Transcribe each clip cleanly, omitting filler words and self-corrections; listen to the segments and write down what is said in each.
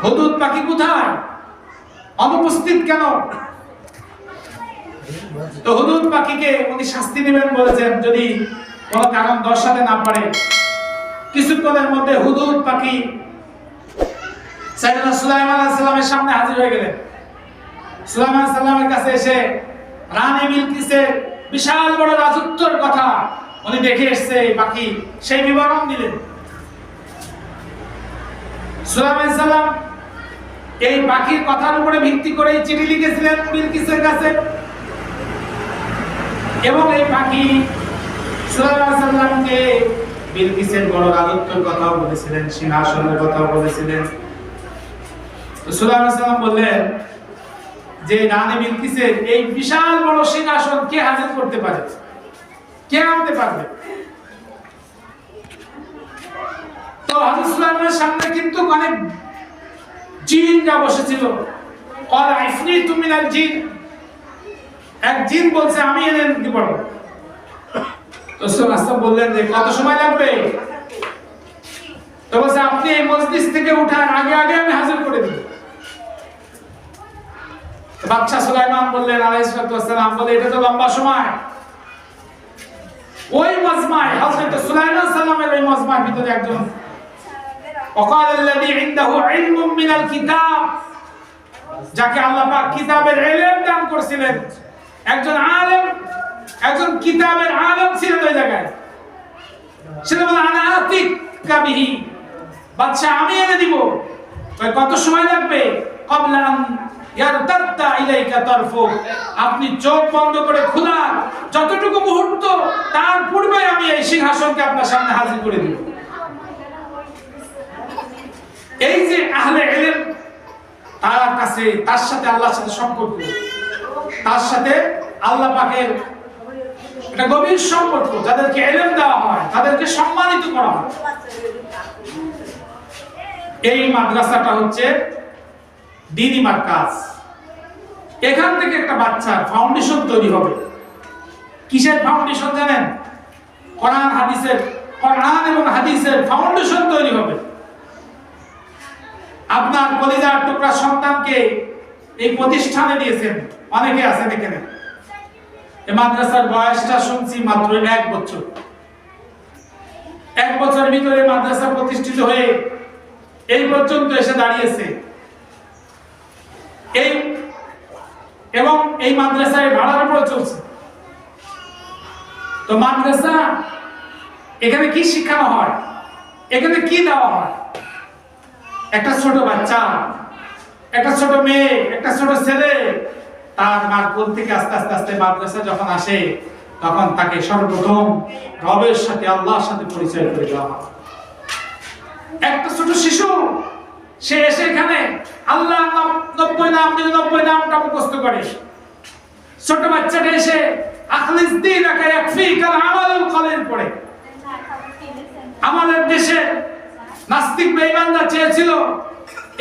হুদুদ পাখি কোথায়, অনুপস্থিত কেন? তো হুদুদ পাখিকে উনি শাস্তি দিবেন বলেছেন যদি কোনো কারণ দর্শাতে না পারে। কিছুক্ষণের মধ্যে হুদুদ পাখি সাইয়েদনা সুলাইমান আলাইহিস সালামের সামনে হাজির হয়ে গেলেন। সুলাইমান আলাইহিস সালামের কাছে এসে রানী বিলকিসের বিশাল বড় রাজত্বের কথা উনি দেখে এসেছে, এই পাখি সেই বিবরণ দিলেন। সুলাইমান আলাইহিস সালাম এই পাখির কথার উপরে ভিত্তি করে চিঠি লিখেছিলেন বিলকিসের কাছে, এবং এই পাখি সুলাইমান আলাইহিস সালামকে বিলকিসের বড় রাজত্বের কথাও বলেছিলেন, সিংহাসনের কথাও বলেছিলেন। তো সুলাইমান আলাইহিস সালাম বললেন যে রানী বিলকিসের এই বিশাল বড় সিংহাসন কে হাজির করতে পারে, কে আনতে পারবে? তো হযরত সুলাইমানের সামনে কিন্তু অনেক জিনরা বসেছিল। আর ইফরিতু মিনাল জিন, এক জিন বলছে আমি এনে দিতে পারবো। তো সুলাইমান বললেন যে কত সময় লাগবে? তো বলছে আপনি এই মজলিস থেকে ওঠার আগে আগে আমি হাজির করে দেব। বাদশা সুলাইমান বললেন আলাইহিস সালাম, বলে এটা তো লম্বা সময়। ওই মাজমায় হযরত সুলাইমান সালামের ওই মাজমার ভিতরে একজন وقال الذي عنده علم من الكتاب, যাকে আল্লাহ পাক কিতাবের ইলম দান করেছিলেন, একজন আলেম, একজন কিতাবের আলেম ছিলেন ওই জায়গায়। সে বলে আনা আতিক কাবিহি, বাদশা আমি এনে দিব। কত সময় লাগবে? ক্বাবলা আন ইয়ারতাদ্দা ইলাইকা তারফুক, আপনি চোখ বন্ধ করে খোলা যতটুকু মুহূর্ত তার পূর্বে আমি এই সিংহাসনকে আপনার সামনে হাজির করে দিব। এই যে আহলে ইলম, তার কাছে তার সাথে আল্লাহর সাথে সম্পর্ক, তার সাথে আল্লাহ পাকের একটা গভীর সম্পর্ক, যাদেরকে ইলম দেওয়া হয় তাদেরকে সম্মানিত করা হয়। এই মাদ্রাসাটা হচ্ছে দ্বীনি মার্কাজ। এখান থেকে একটা বাচ্চার ফাউন্ডেশন তৈরি হবে। কিসের ফাউন্ডেশন জানেন? কোরআন এবং হাদিসের ফাউন্ডেশন তৈরি হবে। আপনার কলিজার টুকরা সন্তানকে এই প্রতিষ্ঠানে দিয়েছেন, অনেকে আছেন এখানে। এই মাদ্রাসার বয়সটা শুনছি মাত্র 1 বছর। 1 বছরের ভিতরে মাদ্রাসা প্রতিষ্ঠিত হয়ে এই পর্যন্ত এসে দাঁড়িয়েছে। এবং এই মাদ্রাসায় ভাড়ার উপর চলছে। তো মাদ্রাসা এখানে কি শেখানো হয়, এখানে কি দেওয়া হয়? একটা ছোট বাচ্চা, একটা ছোট মেয়ে, একটা ছোট ছেলে তার মার কোল থেকে আস্তে আস্তে আস্তে মাদ্রাসা যখন আসে, তখন তাকে সর্বপ্রথম রবের সাথে, আল্লাহর সাথে পরিচয় করে দেওয়া হয়। একটা ছোট শিশু সে এসে এখানে আল্লাহ 90 নাম, 99 নামটা মুখস্থ করে। ছোট বাচ্চাটা এসে আখলিস দীনাকা ইয়াকফিকাল আমালুল কলিল পড়ে। আমাদের দেশে নাস্তিক বেঈমানরা চেয়েছিল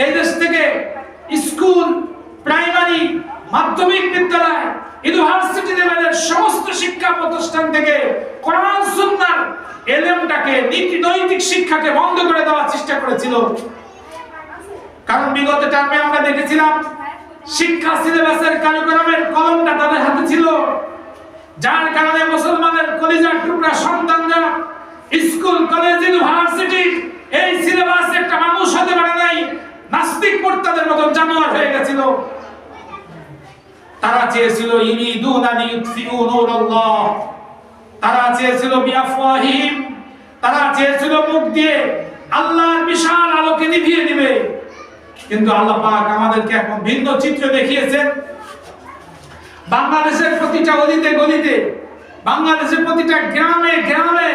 এই দেশ থেকে স্কুল, প্রাইমারি, মাধ্যমিক বিদ্যালয়, ইউনিভার্সিটি লেভেলের সমস্ত শিক্ষা প্রতিষ্ঠান থেকে কোরআন সুন্নাহর ইলমটাকে, নীতি নৈতিক শিক্ষাকে বন্ধ করে দেওয়ার চেষ্টা করেছিল। কারণ বিগত টার্মে আমরা দেখেছিলাম শিক্ষা সিলেবাসের কারিকুলামের কলমটা তাদের হাতে ছিল, যার কারণে মুসলমানের কলিজার টুকরা সন্তানরা স্কুল, কলেজ, ইউনিভার্সিটি এই সিলেবাস একটা মানুষ হতে পারে নাই, নাস্তিক মুরতাদের মতো জানোয়ার হয়ে গেছিল। তারা চেয়েছিল ইরিদুনা লিইউতফিউ নূরাল্লাহ, তারা চেয়েছিল বিআফওয়াহিম, তারা চেয়েছিল মুখ দিয়ে আল্লাহর বিশাল আলোকে নিভিয়ে দিবে। কিন্তু আল্লাহ পাক আমাদেরকে এখন ভিন্ন চিত্র দেখিয়েছেন। বাংলাদেশের প্রতিটা গলিতে গলিতে, বাংলাদেশের প্রতিটা গ্রামে গ্রামে,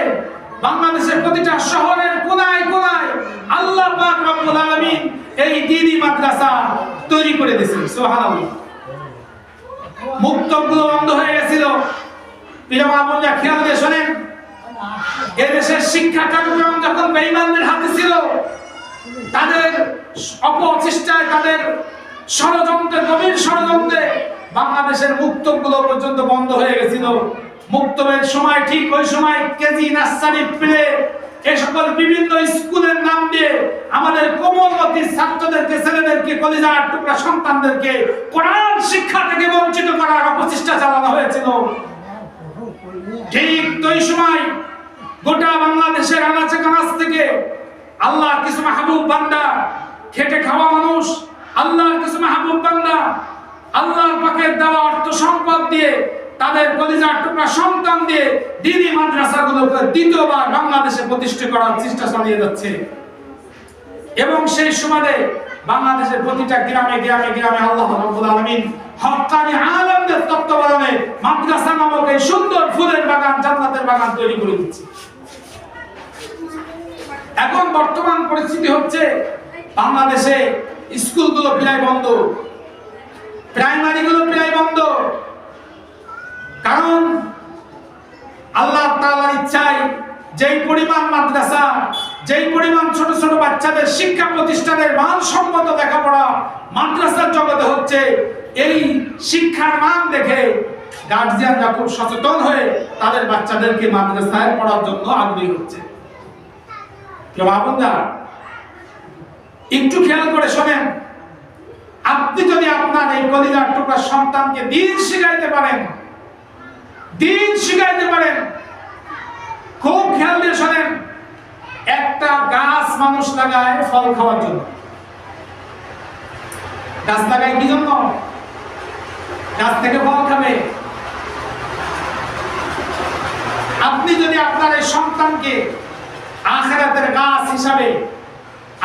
বাংলাদেশের প্রতিটা শহরের কোনায় কোনায় আল্লাহ পাক রব্বুল আলামিন এই দ্বীনি মাদ্রাসা তৈরি করে দিয়েছেন। সুবহানাল্লাহ। মুক্তবগুলো বন্ধ হয়ে গেছিল। প্রিয় মা বোনেরা খেয়াল দিয়ে শোনেন, এদেশের শিক্ষা কার্যক্রম যখন বেঈমানদের হাতে ছিল, তাদের অপচেষ্টায়, তাদের ষড়যন্ত্রে, গভীর ষড়যন্ত্রে বাংলাদেশের মুক্তবগুলো পর্যন্ত বন্ধ হয়ে গেছিল। মুক্তবের সময় ঠিক ওই সময় কেজি, নার্সারি, প্লে, এই সকল বিভিন্ন স্কুলের নাম দিয়ে আমাদের কোমলমতি ছাত্রদেরকে, ছেলেদেরকে, কলিজার টুকরা সন্তানদেরকে কোরআন শিক্ষা থেকে বঞ্চিত করার অপচেষ্টা চালানো হয়েছিল। ঠিক ওই সময় গোটা বাংলাদেশের আনাচে কানাচ থেকে আল্লাহর কিছু মাহবুব বান্দা, খেটে খাওয়া মানুষ, আল্লাহর কিছু মাহবুব বান্দা আল্লাহর পাকের দেওয়া অর্থ সম্পদ দিয়ে, তাদের কলিজার টুকরা সন্তান দিয়ে দ্বীনি মাদ্রাসাগুলোকে দ্বিতীয়বার বাংলাদেশে প্রতিষ্ঠা করার চেষ্টা চালিয়ে যাচ্ছে। এবং সেই সময়ে বাংলাদেশের প্রতিটা গ্রামে গ্রামে গ্রামে আল্লাহ রাব্বুল আলামিন হক্কানি আলেমদের তত্ত্বাবধানে মাদ্রাসা নামক এই সুন্দর ফুলের বাগান, জান্নাতের বাগান তৈরি করে দিচ্ছে। এখন বর্তমান পরিস্থিতি হচ্ছে বাংলাদেশে স্কুলগুলো প্রায় বন্ধ, প্রাইমারিগুলো প্রায় বন্ধ। কারণ আল্লাহ তাআলার ইচ্ছায় যেই পরিমাণ মাদ্রাসা, যেই পরিমাণ ছোট ছোট বাচ্চাদের শিক্ষা প্রতিষ্ঠানের মানসম্মত লেখাপড়া মাদ্রাসার জগতে হচ্ছে, এই শিক্ষার মান দেখে গার্জিয়ানরা খুব সচেতন হয়ে তাদের বাচ্চাদেরকে মাদ্রাসায় পড়ার জন্য আগ্রহী হচ্ছে। একটু খেয়াল করে শোনেন, আপনি যদি আপনার এই কলিজার টুকরা সন্তানকে দিন শিখাইতে পারেন, দিন শিখাইতে পারেন, খুব খেয়াল দিয়ে শোনেন, একটা গাছ মানুষ লাগায় ফল খাওয়ার জন্য। গাছ লাগায় কি জন্য? গাছ থেকে ফল খাবে। আপনি যদি আপনার এই সন্তানকে আখিরাতের গাছ হিসাবে,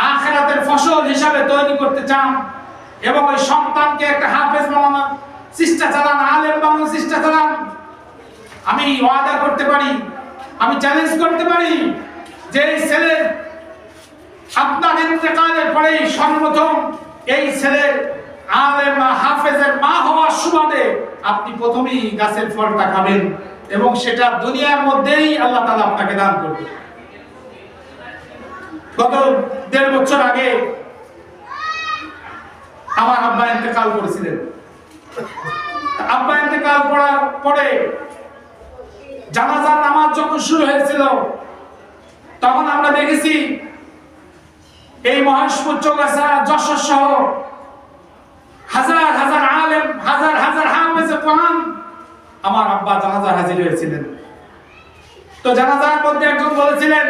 আখিরাতের ফসল হিসাবে তৈরি করতে চান এবং ওই সন্তানকে একটা হাফেজ বানানোর চেষ্টা চালান, আলেম বানানোর চেষ্টা চালান, আমি ওয়াদা করতে পারি, আমি চ্যালেঞ্জ করতে পারি যে এই ছেলের আপনার ইন্তেকালের পরেই সর্বপ্রথম এই ছেলের আলেম বা হাফেজের মা হওয়ার সুবাদে আপনি প্রথমেই গাছের ফলটা খাবেন এবং সেটা দুনিয়ার মধ্যেই আল্লাহ তাআলা আপনাকে দান করবে। গত 1.5 বছর আগে আমার আব্বা ইন্তেকাল করেছিলেন। আব্বা ইন্তেকাল করার পরে জানাজার নামাজ যখন শুরু হয়েছিল তখন আমরা দেখেছি এই মহেশপুর, চৌগাছা, যশোর সহ হাজার হাজার আলেম, হাজার হাজার হাফেজে কোরআন আমার আব্বা জানাজায় হাজির হয়েছিলেন। তো জানাজার মধ্যে একজন বলেছিলেন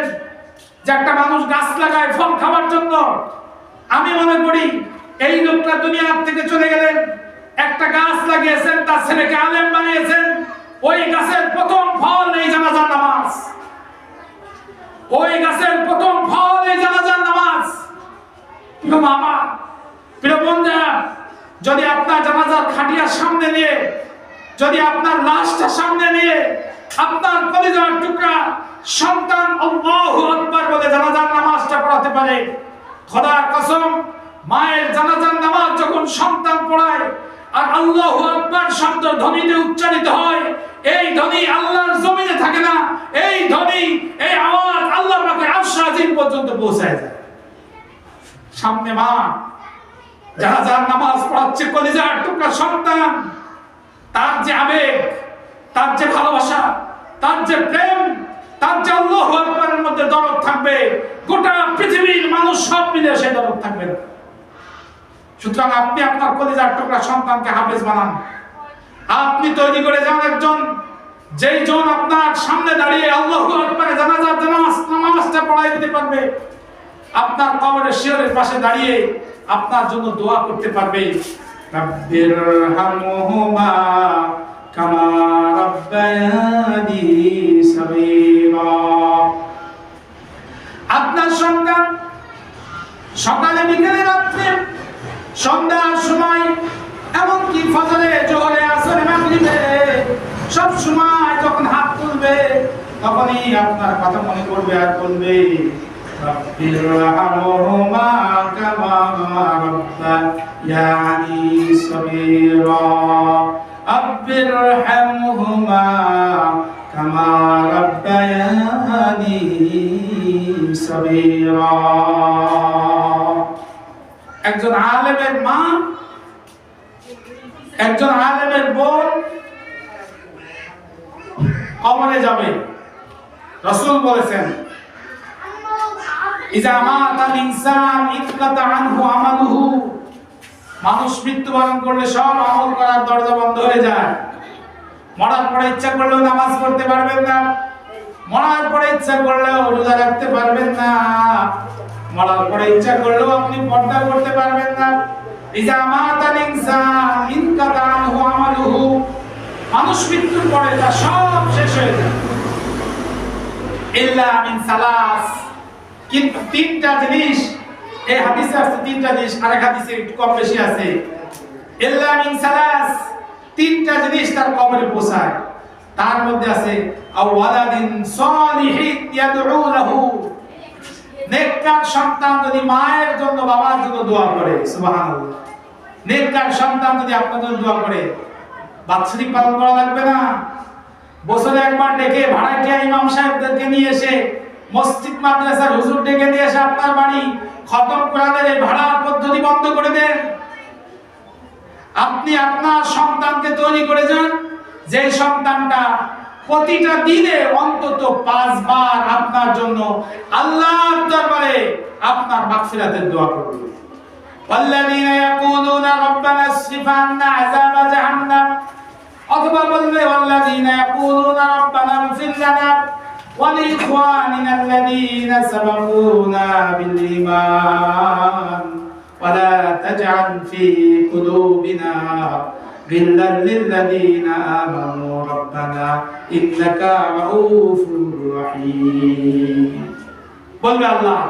যে একটা মানুষ গাছ লাগায় ফল খাওয়ার জন্য। আমি মনে করি এই লোকটা দুনিয়ার থেকে চলে গেলেন, একটা গাছ লাগিয়েছেন, তার ছেলেকে আলেম বানিয়েছেন, ওই গাছের প্রথম ফল এই জানাজার নামাজ, ওই গাছের প্রথম ফল এই জানাজার নামাজ। প্রিয় মামা, প্রিয় বন্ধুরা, যদি আপনার জানাজার খাটিয়ার সামনে নিয়ে, যদি আপনার লাশটা সামনে নিয়ে আপনার কলিজার টুকরা সন্তান আল্লাহু আকবার বলে জানাজার নামাজটা পড়াতে পারে, খোদার কসম, মায়ের জানাজার নামাজ যখন সন্তান পড়ায় আর আল্লাহু আকবার শব্দ ধ্বনিতে উচ্চারিত হয়, এই ধ্বনি আল্লাহর জমিনে থাকে না, এই ধ্বনি, এই আওয়াজ আল্লাহর পাকের আরশ আজিম পর্যন্ত পৌঁছায় যায়। সামনে মা জানাজার নামাজ পড়াচ্ছে কলিজার টুকরা সন্তান, তার যে আবেগ, তার যে ভালোবাসা, তার যে প্রেম, তার যে আল্লাহু আকবারের মধ্যে দরদ থাকবে, গোটা পৃথিবীর মানুষ সব মিলে সেই দরদ থাকবে না। সুতরাং আপনি আপনার কলিজার টুকরা সন্তানকে হাফেজ বানান, আপনি তৈরি করে যান একজন, যেই জন আপনার সামনে দাঁড়িয়ে আল্লাহু আকবারে জানাজার নামাজটা পড়াই দিতে পারবে, আপনার কবরের শিয়রের পাশে দাঁড়িয়ে আপনার জন্য দোয়া করতে পারবে, রাব্বিরহামহুমা কামা রাব্বায়ানি সাগীরা। আপনার সন্তান সকালে, বিকেলে, রাত্রে, সন্ধ্যার সময়, এমনকি ফজরে, জোহরে, আসরে, মাগরিবে, সব সময় যখন হাত তুলবে তখনই আপনার কথা মনে করবে আর বলবে রাব্বিরহামহুমা কামা রাব্বায়ানি সাগীরা, রাব্বিরহামহুমা কামা রাব্বায়ানি সাগীরা। একজন আলেমের মা, একজন আলেমের বোন কবরে যাবে, রাসূল বলেছেন ইজা মাতাল ইনসান ইনকাতা আনহু আমালুহু, মানুষ মৃত্যুবরণ করলে সব আমল করার দরজা বন্ধ হয়ে যায়। মরার পরে ইচ্ছা করলেও নামাজ পড়তে পারবেন না, মরার পরে ইচ্ছা করলেও রোজা রাখতে পারবেন না, মরার পরে ইচ্ছা করলেও আপনি পর্দা করতে পারবেন না। ইজা মাতাল ইনসান ইনকাতা আনহু আমালুহু, মানুষ মৃত্যুর পরে তার সব শেষ হয়ে যায়। ইল্লা মিন সালাস, কিন্তু তিনটা জিনিস, এই হাদিসে আছে তিনটা জিনিস, আরেক হাদিসে একটু কম বেশি আছে। ইল্লা মিন সালাস, তিনটা জিনিস তার কবরে পৌঁছায়। তার মধ্যে আছে আওয়ালাদিন সালিহিন ইয়াদউ লাহু, নেককার সন্তান যদি মায়ের জন্য বাবার জন্য দোয়া করে, সুবহানাল্লাহ। নেককার সন্তান যদি আপনার জন্য দোয়া করে, বাৎসরিক পালন করা লাগবে না, বছরে একবার ডেকে ভাড়াটিয়া ইমাম সাহেবদেরকে নিয়ে এসে, মসজিদ মাদ্রাসার হুজুর ডেকে নিয়ে এসে আপনার বাড়ি খতম কোরআনের এই ভাড়ার পদ্ধতি বন্ধ করে দেন। আপনি আপনার সন্তানকে তৈরি করে যান, যে সন্তানটা প্রতিটা দিনে অন্তত 5 বার আপনার জন্য আল্লাহর দরবারে আপনার মাগফিরাতের দোয়া করবে। ওয়াল্লাযীনা ইয়াকুলুনা রাব্বানা আসরিফ আন্না আযাবা জাহান্নাম, অথবা বলবে ওয়াল্লাযীনা ইয়াকুলুনা রাব্বানা ইগফির লানা ওয়া লিইখওয়ানিনা আল্লাযীনা সাবাকুনা বিল ঈমান ওয়া লা তাজআল ফি কুলুবিনা গিল্লাল লিল্লাযীনা আমানু রাব্বানা ইন্নাকা রাউফুর রহিম। বলবে আল্লাহ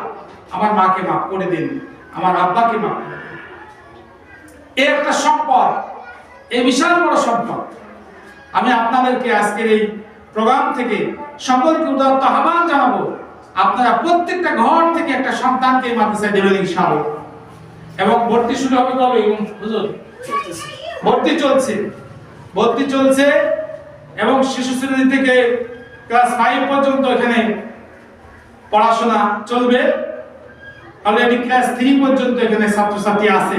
আমার মাকে মাফ করে দিন, আমার আব্বাকে মাফ করে দিন। এই একটা সম্পদ, এই বিশাল বড় সম্পদ। আমি আপনাদেরকে আজকের এই প্রোগ্রাম থেকে সকলকে উদাত্ত আহ্বান জানাবো, আপনারা প্রত্যেকটা ঘর থেকে একটা সন্তানকে মাদ্রাসায় দেবেন ইনশাআল্লাহ। এবং ভর্তি শুরু হবে কবে? হুজুর ভর্তি চলছে এবং শিশু শ্রেণী থেকে ক্লাস 5 পর্যন্ত এখানে পড়াশোনা চলবে। অলরেডি ক্লাস 3 পর্যন্ত এখানে ছাত্রছাত্রী আছে।